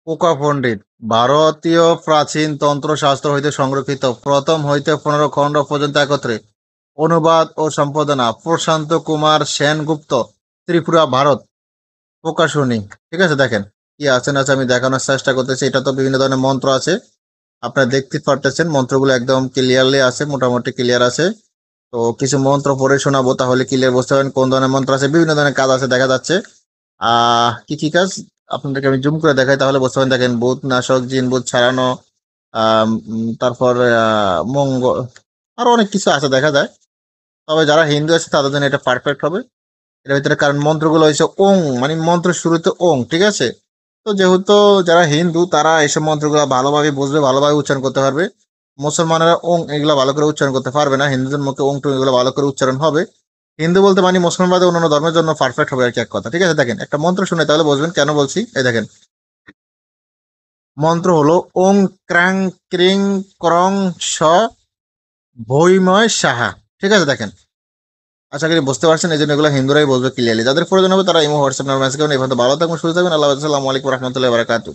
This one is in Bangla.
পোকা পণ্ডিত ভারতীয় প্রাচীন তন্ত্রশাস্ত্র হইতে সংরক্ষিত প্রথম হইতে 15 খণ্ড পর্যন্ত একত্রে অনুবাদ ও সম্পাদনা প্রশান্ত কুমার সেনগুপ্ত, ত্রিপুরা, ভারত। প্রকাশনী। ঠিক আছে, দেখেন কি আছে না আছে আমি দেখানোর চেষ্টা করতেছি। এটা তো বিভিন্ন ধরনের মন্ত্র আছে, আপনারা দেখতে পারতেছেন মন্ত্রগুলো একদম ক্লিয়ারলি আছে, মোটামুটি ক্লিয়ার আছে। তো কিছু মন্ত্র পড়ে শোনাবো, তাহলে ক্লিয়ার বুঝতে পারবেন কোন ধরনের মন্ত্র আছে। বিভিন্ন ধরনের কাজ আছে দেখা যাচ্ছে। কি কি কাজ আপনাদেরকে আমি জুম করে দেখাই, তাহলে বুঝতে পারেন। দেখেন, ভূত নাশক, জিন ভূত ছাড়ানো, তারপর মঙ্গল, আরো অনেক কিছু আছে দেখা যায়। তবে যারা হিন্দু আছে তাদের জন্য এটা পারফেক্ট হবে। এর ভিতরে কারণ মন্ত্রগুলো হচ্ছে ওং, মানে মন্ত্র শুরুতে ওং, ঠিক আছে। তো যেহেতু যারা হিন্দু তারা এইসব মন্ত্রগুলো ভালোভাবে বুঝবে, ভালোভাবে উচ্চারণ করতে পারবে। মুসলমানেরা ওং এগুলো ভালো করে উচ্চারণ করতে পারবে না, হিন্দুদের মুখে ওং টুং এগুলো ভালো করে উচ্চারণ হবে। হিন্দু বলতে মানে মুসলমান বাদে অন্যান্য ধর্মের জন্য পারফেক্ট হবে আর কি, এক কথা। ঠিক আছে, দেখেন একটা মন্ত্র শুনে তাহলে বুঝবেন কেন বলছি। এই দেখেন, মন্ত্র হলো ওং ক্রাং ক্রিং ক্রং স ভৈময় সাহা। ঠিক আছে, দেখেন আশা করি বুঝতে পারছেন। এই জন্য এগুলো হিন্দুরাই বলবে ক্লিয়ারলি। যাদের প্রয়োজন হবে তারা ইমো হোয়াটসঅ্যাপ নাম্বার মেসেজ করুন। এই পর্যন্ত ভালো থাকবেন, সুস্থ থাকবেন। আল্লাহ, আসসালামু আলাইকুম রহমতুল্লাহ বারাকাতু।